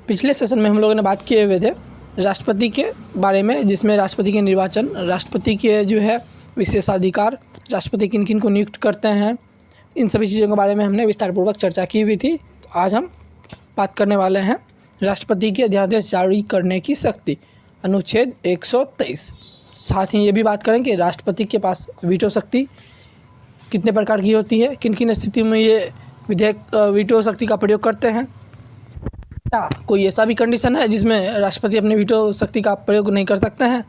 पिछले सेशन में हम लोगों ने बात किए हुए थे राष्ट्रपति के बारे में, जिसमें राष्ट्रपति के निर्वाचन, राष्ट्रपति के जो है विशेषाधिकार, राष्ट्रपति किन किन को नियुक्त करते हैं, इन सभी चीज़ों के बारे में हमने विस्तारपूर्वक चर्चा की हुई थी। तो आज हम बात करने वाले हैं राष्ट्रपति के अध्यादेश जारी करने की शक्ति, अनुच्छेद 123। साथ ही ये भी बात करें कि राष्ट्रपति के पास वीटो शक्ति कितने प्रकार की होती है, किन किन स्थितियों में ये विधेयक वीटो शक्ति का प्रयोग करते हैं, क्या कोई ऐसा भी कंडीशन है जिसमें राष्ट्रपति अपने वीटो शक्ति का प्रयोग नहीं कर सकते हैं।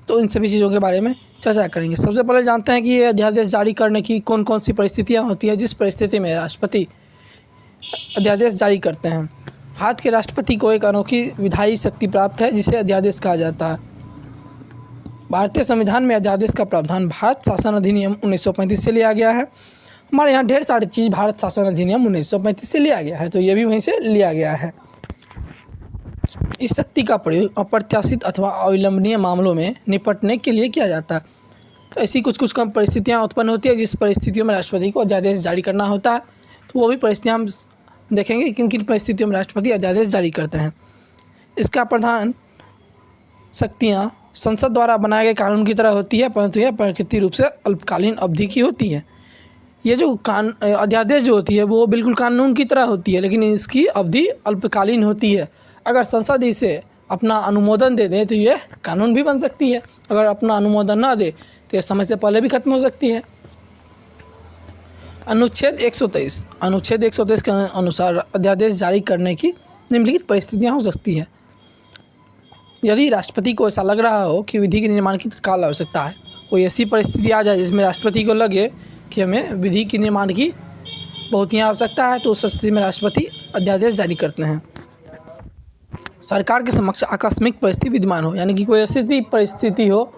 तो इन सभी चीज़ों के बारे में चर्चा करेंगे। सबसे पहले जानते हैं कि ये अध्यादेश जारी करने की कौन कौन सी परिस्थितियाँ होती हैं, जिस परिस्थिति में राष्ट्रपति अध्यादेश जारी करते हैं। भारत के राष्ट्रपति को एक अनोखी विधायी शक्ति प्राप्त है जिसे अध्यादेश कहा जाता है। भारतीय संविधान में अध्यादेश का प्रावधान भारत शासन अधिनियम 1935 से लिया गया है। हमारे यहाँ ढेर सारी चीज़ भारत शासन अधिनियम 1935 से लिया गया है, तो ये भी वहीं से लिया गया है। इस शक्ति का प्रयोग अप्रत्याशित अथवा अविलंबनीय मामलों में निपटने के लिए किया जाता है। तो ऐसी कुछ कम परिस्थितियाँ उत्पन्न होती है जिस परिस्थितियों में राष्ट्रपति को अध्यादेश जारी करना होता है। तो वो भी परिस्थितियाँ हम देखेंगे किन किन परिस्थितियों में राष्ट्रपति अध्यादेश जारी करते हैं। इसका प्रधान शक्तियाँ संसद द्वारा बनाए गए कानून की तरह होती है, परंतु यह प्रकृति रूप से अल्पकालीन अवधि की होती है। ये जो अध्यादेश जो होती है वो बिल्कुल कानून की तरह होती है, लेकिन इसकी अवधि अल्पकालीन होती है। अगर संसद इसे अपना अनुमोदन दे दे तो ये कानून भी बन सकती है, अगर अपना अनुमोदन ना दे तो ये समय से पहले भी खत्म हो सकती है। अनुच्छेद 123 के अनुसार अध्यादेश जारी करने की निम्नलिखित परिस्थितियाँ हो सकती है। यदि राष्ट्रपति को ऐसा लग रहा हो कि विधि के निर्माण की तत्काल आवश्यकता है, कोई ऐसी परिस्थिति आ जाए जिसमें राष्ट्रपति को लगे कि हमें विधि के निर्माण की बहुत ही आवश्यकता है, तो उस स्थिति में राष्ट्रपति अध्यादेश जारी करते हैं। सरकार के समक्ष आकस्मिक परिस्थिति विद्यमान हो, यानी कि कोई ऐसी परिस्थिति हो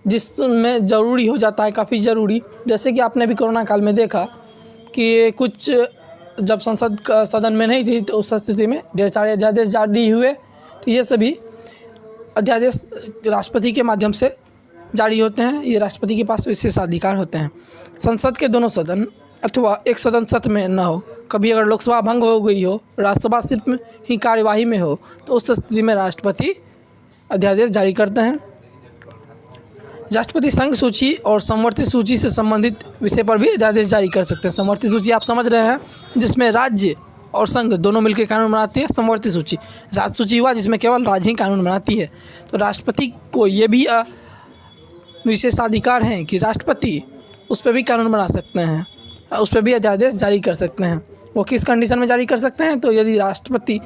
जिसमें ज़रूरी हो जाता है, काफ़ी ज़रूरी, जैसे कि आपने भी कोरोना काल में देखा कि कुछ जब संसद का सदन में नहीं थी तो उस स्थिति में ढेर सारे अध्यादेश जारी हुए। तो ये सभी अध्यादेश राष्ट्रपति के माध्यम से जारी होते हैं। ये राष्ट्रपति के पास विशेषाधिकार होते हैं। संसद के दोनों सदन अथवा एक सदन सत्र में न हो, कभी अगर लोकसभा भंग हो गई हो, राज्यसभा सिर्फ ही कार्यवाही में हो, तो उस स्थिति में राष्ट्रपति अध्यादेश जारी करते हैं। राष्ट्रपति संघ सूची और समवर्ती सूची से संबंधित विषय पर भी अध्यादेश जारी कर सकते हैं। समवर्ती सूची आप समझ रहे हैं, जिसमें राज्य और संघ दोनों मिलकर कानून बनाती है। समवर्ती सूची राज्य सूची हुआ जिसमें केवल राज्य ही कानून बनाती है। तो राष्ट्रपति को ये भी विशेषाधिकार हैं कि राष्ट्रपति उस पर भी कानून बना सकते हैं, उस पर भी अध्यादेश जारी कर सकते हैं। वो किस कंडीशन में जारी कर सकते हैं, तो यदि राष्ट्रपति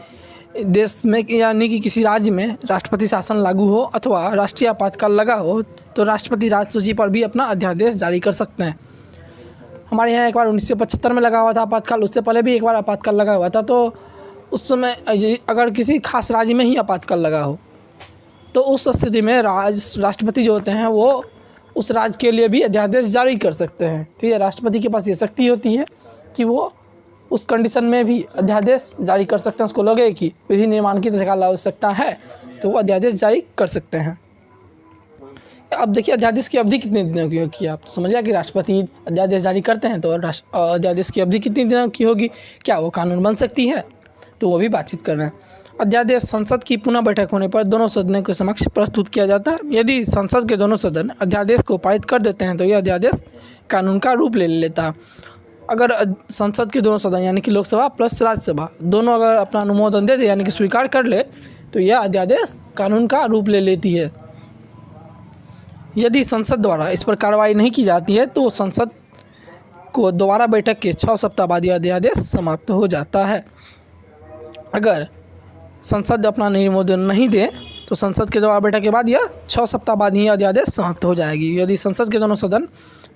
देश में यानी कि किसी राज्य में राष्ट्रपति शासन लागू हो अथवा राष्ट्रीय आपातकाल लगा हो, तो राष्ट्रपति राज्य सूची पर भी अपना अध्यादेश जारी कर सकते हैं। हमारे यहाँ एक बार 1975 में लगा हुआ था आपातकाल, उससे पहले भी एक बार आपातकाल लगा हुआ था। तो उस समय अगर किसी खास राज्य में ही आपातकाल लगा हो तो उस स्थिति में राष्ट्रपति जो होते हैं वो उस राज्य के लिए भी अध्यादेश जारी कर सकते हैं। तो ये राष्ट्रपति के पास ये शक्ति होती है कि वो उस कंडीशन में भी अध्यादेश जारी कर सकते हैं। उसको लगे कि विधि निर्माण की तत्काल आवश्यकता है तो वो अध्यादेश जारी कर सकते हैं। अब देखिए अध्यादेश की अवधि कितने दिनों की होगी। आप समझिए कि राष्ट्रपति अध्यादेश जारी करते हैं तो अध्यादेश की अवधि कितने दिनों की होगी, क्या वो कानून बन सकती है, तो वो भी बातचीत कर रहे हैं। अध्यादेश संसद की पुनः बैठक होने पर दोनों सदनों के समक्ष प्रस्तुत किया जाता है। यदि संसद के दोनों सदन अध्यादेश को पारित कर देते हैं तो यह अध्यादेश कानून का रूप ले लेता है। अगर संसद के दोनों सदन यानी कि लोकसभा प्लस राज्यसभा दोनों अगर अपना अनुमोदन दे दे यानी कि स्वीकार कर ले तो यह अध्यादेश कानून का रूप ले लेती है। यदि संसद द्वारा इस पर कार्रवाई नहीं की जाती है तो संसद को दोबारा बैठक के 6 सप्ताह बाद यह अध्यादेश समाप्त हो जाता है। अगर संसद अपना अनुमोदन नहीं दे तो संसद के दोबारा बैठक के बाद यह 6 सप्ताह बाद ही अध्यादेश समाप्त हो जाएगी। यदि संसद के दोनों सदन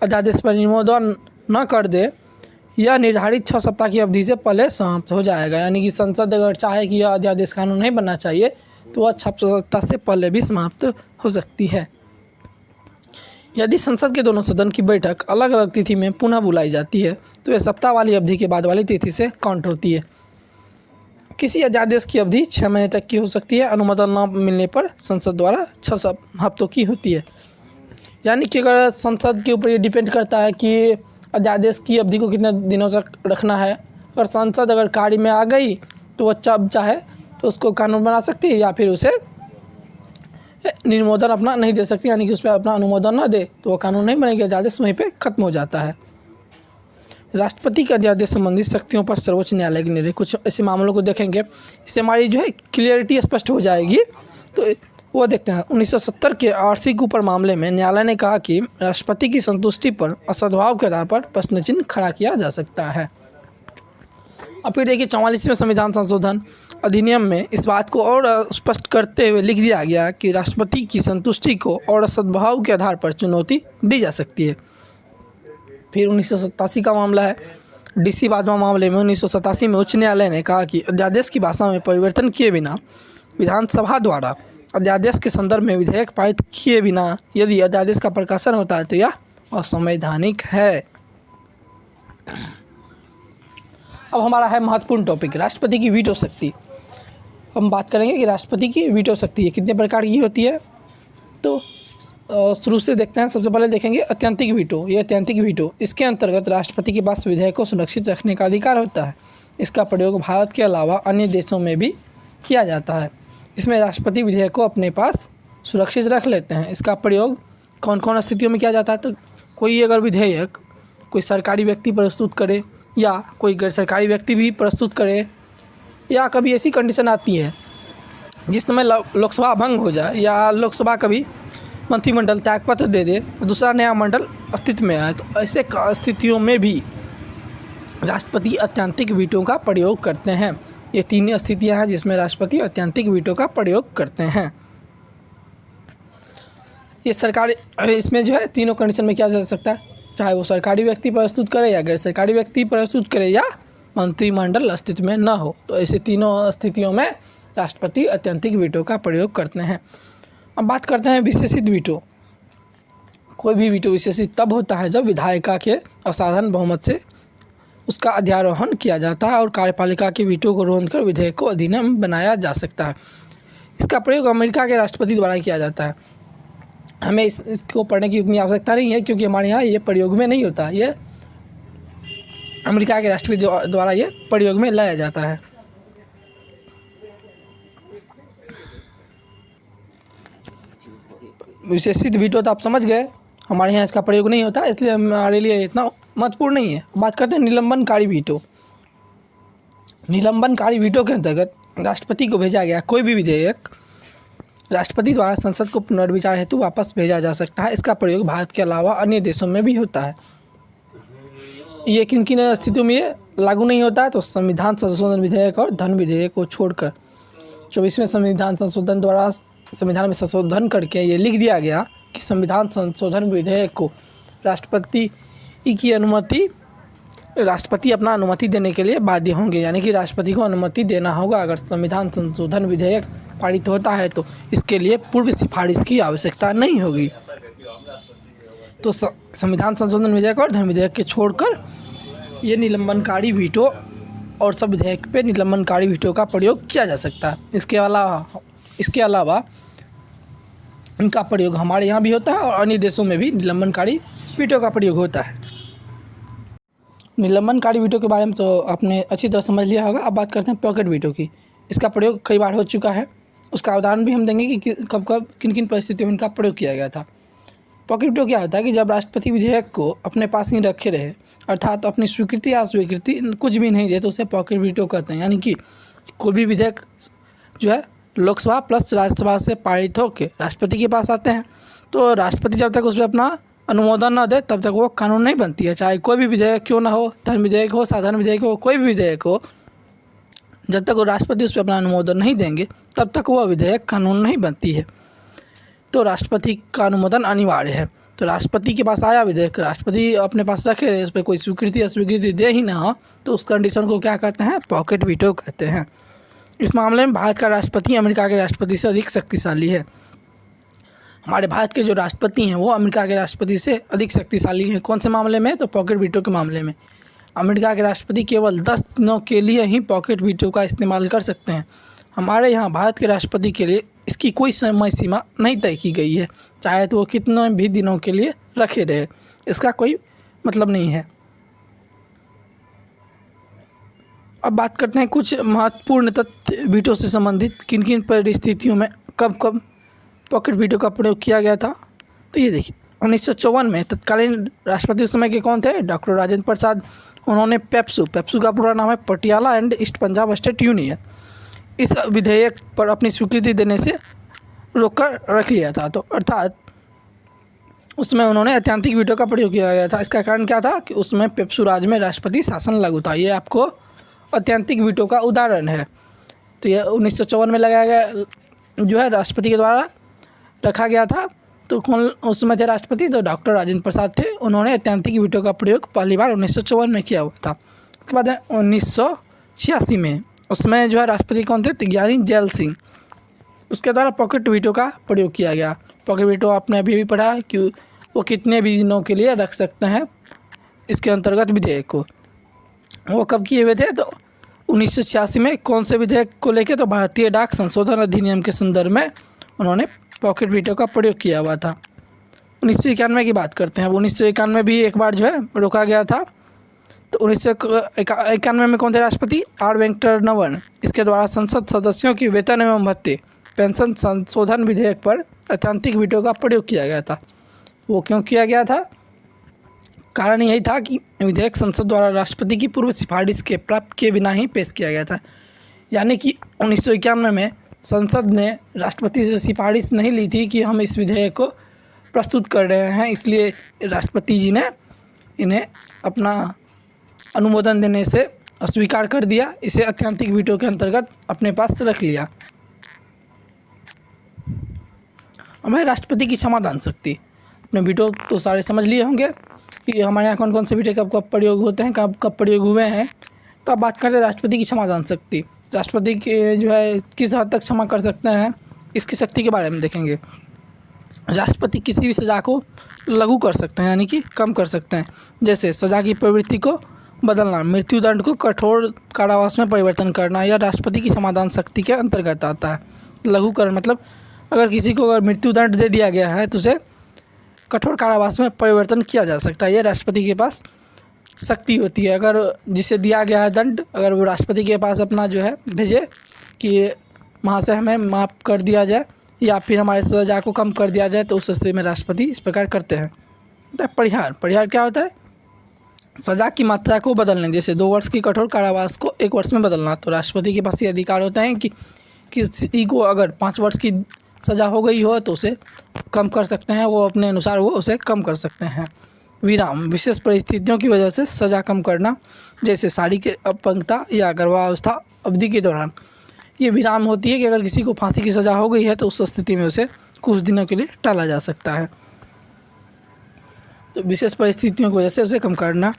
अध्यादेश पर अनुमोदन न कर दे, यह निर्धारित 6 सप्ताह की अवधि से पहले समाप्त हो जाएगा। यानी कि संसद अगर चाहे कि यह अध्यादेश कानून नहीं बनना चाहिए तो वह 6 सप्ताह से पहले भी समाप्त हो सकती है। यदि संसद के दोनों सदन की बैठक अलग अलग तिथि में पुनः बुलाई जाती है तो यह सप्ताह वाली अवधि के बाद वाली तिथि से काउंट होती है। किसी अध्यादेश की अवधि 6 महीने तक की हो सकती है। अनुमोदन न मिलने पर संसद द्वारा 6 हफ्तों की होती है। यानी कि अगर संसद के ऊपर ये डिपेंड करता है कि अध्यादेश की अवधि को कितने दिनों तक रखना है। अगर संसद अगर कार्य में आ गई तो वह जब चाहे तो उसको कानून बना सकती है, या फिर उसे अनुमोदन अपना नहीं दे सकती, यानी कि उस पर अपना अनुमोदन ना दे तो वो कानून नहीं बनेगा, अध्यादेश वहीं पे खत्म हो जाता है। राष्ट्रपति के अध्यादेश संबंधित शक्तियों पर सर्वोच्च न्यायालय के निर्णय, कुछ ऐसे मामलों को देखेंगे, इससे हमारी जो है क्लियरिटी स्पष्ट हो जाएगी। तो वो देखते हैं 1970 के आरसी कूपर मामले में न्यायालय ने कहा कि राष्ट्रपति की संतुष्टि पर असद्भाव के आधार पर प्रश्न चिन्ह खड़ा किया जा सकता है। अब फिर देखिए 44वें संविधान संशोधन अधिनियम में इस बात को और स्पष्ट करते हुए लिख दिया गया कि राष्ट्रपति की संतुष्टि को और सद्भाव के आधार पर चुनौती दी जा सकती है। फिर 1987 का मामला है, डीसी बाजवा मामले में 1987 में उच्च न्यायालय ने कहा कि अध्यादेश की भाषा में परिवर्तन किए बिना विधानसभा द्वारा अध्यादेश के संदर्भ में विधेयक पारित किए बिना यदि अध्यादेश का प्रकाशन होता है तो यह असंवैधानिक है। अब हमारा है महत्वपूर्ण टॉपिक, राष्ट्रपति की वीटो शक्ति। हम बात करेंगे कि राष्ट्रपति की वीटो शक्ति कितने प्रकार की होती है। तो शुरू से देखते हैं, सबसे पहले देखेंगे अत्यंतिक वीटो। ये अत्यंतिक वीटो, इसके अंतर्गत राष्ट्रपति के पास विधेयक को सुरक्षित रखने का अधिकार होता है। इसका प्रयोग भारत के अलावा अन्य देशों में भी किया जाता है। इसमें राष्ट्रपति विधेयक को अपने पास सुरक्षित रख लेते हैं। इसका प्रयोग कौन कौन स्थितियों में किया जाता है, तो कोई अगर विधेयक कोई सरकारी व्यक्ति प्रस्तुत करे या कोई गैर सरकारी व्यक्ति भी प्रस्तुत करे, या कभी ऐसी कंडीशन आती है जिस समय लोकसभा भंग हो जाए या लोकसभा कभी मंत्रिमंडल त्यागपत्र दे दे, दूसरा नया मंडल अस्तित्व में आए, तो ऐसे स्थितियों में भी राष्ट्रपति अत्यंतिक वीटो का प्रयोग करते हैं। ये तीन स्थितियां हैं जिसमें राष्ट्रपति अत्यंतिक वीटो का प्रयोग करते हैं। ये सरकारी, इसमें जो है तीनों कंडीशन में किया जा सकता है, चाहे वो सरकारी व्यक्ति प्रस्तुत करे या गैर सरकारी व्यक्ति प्रस्तुत करे या मंत्रिमंडल अस्तित्व में न हो, तो ऐसे तीनों स्थितियों में राष्ट्रपति अत्यंतिक वीटो का प्रयोग करते हैं। अब बात करते हैं विशेषित वीटो। कोई भी वीटो विशेषित तब होता है जब विधायिका के असाधारण बहुमत से उसका अध्यारोहण किया जाता है और कार्यपालिका के वीटो को रोक कर विधेयक को अधिनियम बनाया जा सकता है। इसका प्रयोग अमेरिका के राष्ट्रपति द्वारा किया जाता है। हमें इसको पढ़ने की उतनी आवश्यकता नहीं है क्योंकि हमारे यहाँ ये प्रयोग में नहीं होता, ये अमेरिका के राष्ट्रपति द्वारा ये प्रयोग में लाया जाता है। विशेषित वीटो तो आप समझ गए, हमारे यहाँ इसका प्रयोग नहीं होता, इसलिए हमारे लिए इतना महत्वपूर्ण नहीं है। बात करते हैं निलंबनकारी वीटो। निलंबनकारी वीटो के अंतर्गत राष्ट्रपति को भेजा गया कोई भी विधेयक राष्ट्रपति द्वारा संसद को पुनर्विचार हेतु वापस भेजा जा सकता है। इसका प्रयोग भारत के अलावा अन्य देशों में भी होता है। ये किन किन स्थितियों में ये लागू नहीं होता है, तो संविधान संशोधन विधेयक और धन विधेयक को छोड़कर। 24वें संविधान संशोधन द्वारा संविधान में संशोधन करके ये लिख दिया गया कि संविधान संशोधन विधेयक को राष्ट्रपति अपना अनुमति देने के लिए बाध्य होंगे, यानी कि राष्ट्रपति को अनुमति देना होगा। अगर संविधान संशोधन विधेयक पारित होता है तो इसके लिए पूर्व सिफारिश की आवश्यकता नहीं होगी। तो संविधान संशोधन विधेयक और धन विधेयक के छोड़कर ये निलंबनकारी वीटो और सब विधेयक पे निलंबनकारी वीटो का प्रयोग किया जा सकता है। इसके अलावा इनका प्रयोग हमारे यहाँ भी होता है और अन्य देशों में भी निलंबनकारी वीटो का प्रयोग होता है। निलंबनकारी वीटो के बारे में तो आपने अच्छी तरह समझ लिया होगा। अब बात करते हैं पॉकेट वीटो की। इसका प्रयोग कई बार हो चुका है, उसका उदाहरण भी हम देंगे कि कब कब किन किन परिस्थितियों में इनका प्रयोग किया गया था। पॉकेट वीटो क्या होता है कि जब राष्ट्रपति विधेयक को अपने पास ही रखे रहे, अर्थात अपनी स्वीकृति या अस्वीकृति कुछ भी नहीं दे, तो उसे पॉकेट वीटो कहते हैं। यानी कि कोई भी विधेयक जो है लोकसभा प्लस राज्यसभा से पारित होकर राष्ट्रपति के पास आते हैं, तो राष्ट्रपति जब तक उस पर अपना अनुमोदन न दे तब तक वो कानून नहीं बनती है। चाहे कोई भी विधेयक क्यों ना हो, धन विधेयक हो, साधारण विधेयक हो, कोई भी विधेयक हो, जब तक वो राष्ट्रपति उस पर अपना अनुमोदन नहीं देंगे तब तक वह विधेयक कानून नहीं बनती है। तो राष्ट्रपति का अनुमोदन अनिवार्य है। तो राष्ट्रपति के पास आया विधेयक, राष्ट्रपति अपने पास रखे, उस पर कोई स्वीकृति अस्वीकृति दे ही ना हो, तो उस कंडीशन को क्या कहते हैं, पॉकेट वीटो कहते हैं। इस मामले में भारत का राष्ट्रपति अमेरिका के राष्ट्रपति से अधिक शक्तिशाली है। हमारे भारत के जो राष्ट्रपति हैं वो अमेरिका के राष्ट्रपति से अधिक शक्तिशाली हैं। कौन से मामले में, तो पॉकेट वीटो के मामले में। अमेरिका के राष्ट्रपति केवल 10 दिनों के लिए ही पॉकेट वीटो का इस्तेमाल कर सकते हैं। हमारे यहाँ भारत के राष्ट्रपति के लिए इसकी कोई समय सीमा नहीं तय की गई है, चाहे तो वो कितने भी दिनों के लिए रखे रहे, इसका कोई मतलब नहीं है। अब बात करते हैं कुछ महत्वपूर्ण तथ्य वीटो से संबंधित, किन किन परिस्थितियों में कब कब पॉकेट वीटो का प्रयोग किया गया था। तो ये देखिए 1954 में तत्कालीन राष्ट्रपति उस समय के कौन थे, डॉक्टर राजेंद्र प्रसाद। उन्होंने पेप्सू का पूरा नाम है Patiala and east Punjab state union, इस विधेयक पर अपनी स्वीकृति देने से रोक कर रख लिया था। तो अर्थात उसमें उन्होंने ऐतिहासिक वीटो का प्रयोग किया गया था। इसका कारण क्या था कि उसमें पेप्सू राज्य में राष्ट्रपति शासन लागू था। ये आपको ऐतिहासिक वीटो का उदाहरण है। तो यह 1954 में लगाया गया जो है राष्ट्रपति के द्वारा रखा गया था। तो कौन उस समय थे राष्ट्रपति, तो डॉक्टर राजेंद्र प्रसाद थे। उन्होंने ऐतिहासिक वीटो का प्रयोग पहली बार 1954 में किया हुआ था। उसके बाद 1986 में उसमें जो है राष्ट्रपति कौन थे, ज्ञानी जैल सिंह। उसके द्वारा पॉकेट वीटो का प्रयोग किया गया। पॉकेट वीटो आपने अभी भी पढ़ा है कि वो कितने भी दिनों के लिए रख सकते हैं इसके अंतर्गत विधेयक को। वो कब किए हुए थे, तो 1986 में कौन से विधेयक को लेके, तो भारतीय डाक संशोधन अधिनियम के संदर्भ में उन्होंने पॉकेट वीटो का प्रयोग किया हुआ था। 1991 की बात करते हैं। 1991 भी एक बार जो है रोका गया था। तो 1991 में कौन थे राष्ट्रपति, आर वेंकटरमण। इसके द्वारा संसद सदस्यों की वेतन एवं भत्ते पेंशन संशोधन विधेयक पर ऐतिहासिक वीटो का प्रयोग किया गया था। वो क्यों किया गया था, कारण यही था कि विधेयक संसद द्वारा राष्ट्रपति की पूर्व सिफारिश के प्राप्त किए बिना ही पेश किया गया था। यानी कि 1991 में संसद ने राष्ट्रपति से सिफारिश नहीं ली थी कि हम इस विधेयक को प्रस्तुत कर रहे हैं, इसलिए राष्ट्रपति जी ने इन्हें अपना अनुमोदन देने से अस्वीकार कर दिया। इसे ऐतिहासिक वीटो के अंतर्गत अपने पास रख लिया। हमें राष्ट्रपति की क्षमादान शक्ति, अपने वीटो तो सारे समझ लिए होंगे कि हमारे यहाँ कौन कौन से वीटो कब कब प्रयोग होते हैं, कब कब प्रयोग हुए हैं। तो अब बात करें राष्ट्रपति की क्षमादान शक्ति। राष्ट्रपति के जो है किस हद तक क्षमा कर सकते हैं, इसकी शक्ति के बारे में देखेंगे। राष्ट्रपति किसी भी सज़ा को लागू कर सकते हैं, यानी कि कम कर सकते हैं। जैसे सज़ा की प्रवृत्ति को बदलना, मृत्युदंड को कठोर कारावास में परिवर्तन करना, यह राष्ट्रपति की क्षमादान शक्ति के अंतर्गत आता है। लघुकरण मतलब अगर किसी को अगर मृत्युदंड दे दिया गया है तो उसे कठोर कारावास में परिवर्तन किया जा सकता है। यह राष्ट्रपति के पास शक्ति होती है। अगर जिसे दिया गया है दंड, अगर वो राष्ट्रपति के पास अपना जो है भेजे कि वहाँ से हमें माफ़ कर दिया जाए या फिर हमारे सज़ा को कम कर दिया जाए, तो उस स्थिति में राष्ट्रपति इस प्रकार करते हैं। तो परिहार क्या होता है, सज़ा की मात्रा को बदलने, जैसे 2 वर्ष की कठोर कारावास को 1 वर्ष में बदलना। तो राष्ट्रपति के पास ये अधिकार होता है कि किसी को अगर 5 वर्ष की सज़ा हो गई हो तो उसे कम कर सकते हैं, वो अपने अनुसार वो उसे कम कर सकते हैं। विराम, विशेष परिस्थितियों की वजह से सज़ा कम करना, जैसे शारीरिक अपंगता या गर्भावस्था अवधि के दौरान। ये विराम होती है कि अगर किसी को फांसी की सज़ा हो गई है तो उस स्थिति में उसे कुछ दिनों के लिए टाला जा सकता है। तो विशेष परिस्थितियों की वजह से उसे कम करना।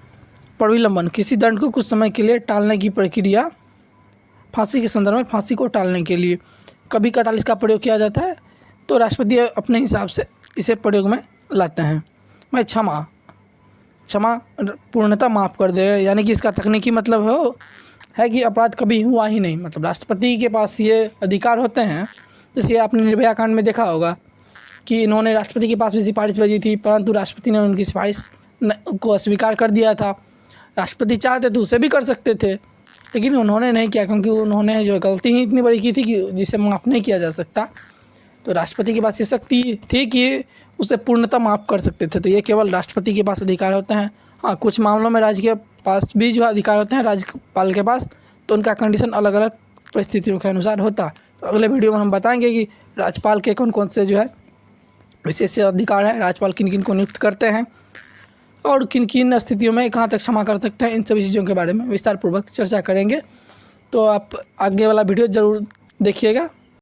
प्रविलंबन, किसी दंड को कुछ समय के लिए टालने की प्रक्रिया। फांसी के संदर्भ में फांसी को टालने के लिए कभी 41 का प्रयोग किया जाता है, तो राष्ट्रपति अपने हिसाब से इसे प्रयोग में लाते हैं। मैं क्षमा पूर्णतः माफ़ कर दे, यानी कि इसका तकनीकी मतलब है कि अपराध कभी हुआ ही नहीं। मतलब राष्ट्रपति के पास ये अधिकार होते हैं। जैसे आपने निर्भया कांड में देखा होगा कि इन्होंने राष्ट्रपति के पास भी सिफारिश भेजी थी, परंतु राष्ट्रपति ने उनकी सिफारिश को अस्वीकार कर दिया था। राष्ट्रपति चाहते तो उसे भी कर सकते थे, लेकिन उन्होंने नहीं किया, क्योंकि उन्होंने जो गलती ही इतनी बड़ी की थी कि जिसे माफ़ नहीं किया जा सकता। तो राष्ट्रपति के पास ये शक्ति थी कि उसे पूर्णतः माफ़ कर सकते थे। तो ये केवल राष्ट्रपति के पास अधिकार होते हैं। हाँ, कुछ मामलों में राज्य के पास भी जो अधिकार होते हैं, राज्यपाल के पास, तो उनका कंडीशन अलग अलग परिस्थितियों के अनुसार होता है। तो अगले वीडियो में हम बताएंगे कि राज्यपाल के कौन कौन से जो है विशेष अधिकार है, राज्यपाल किन किन को नियुक्त करते हैं और किन किन स्थितियों में कहाँ तक क्षमा कर सकते हैं। इन सभी चीज़ों के बारे में विस्तार पूर्वक चर्चा करेंगे। तो आप आगे वाला वीडियो ज़रूर देखिएगा।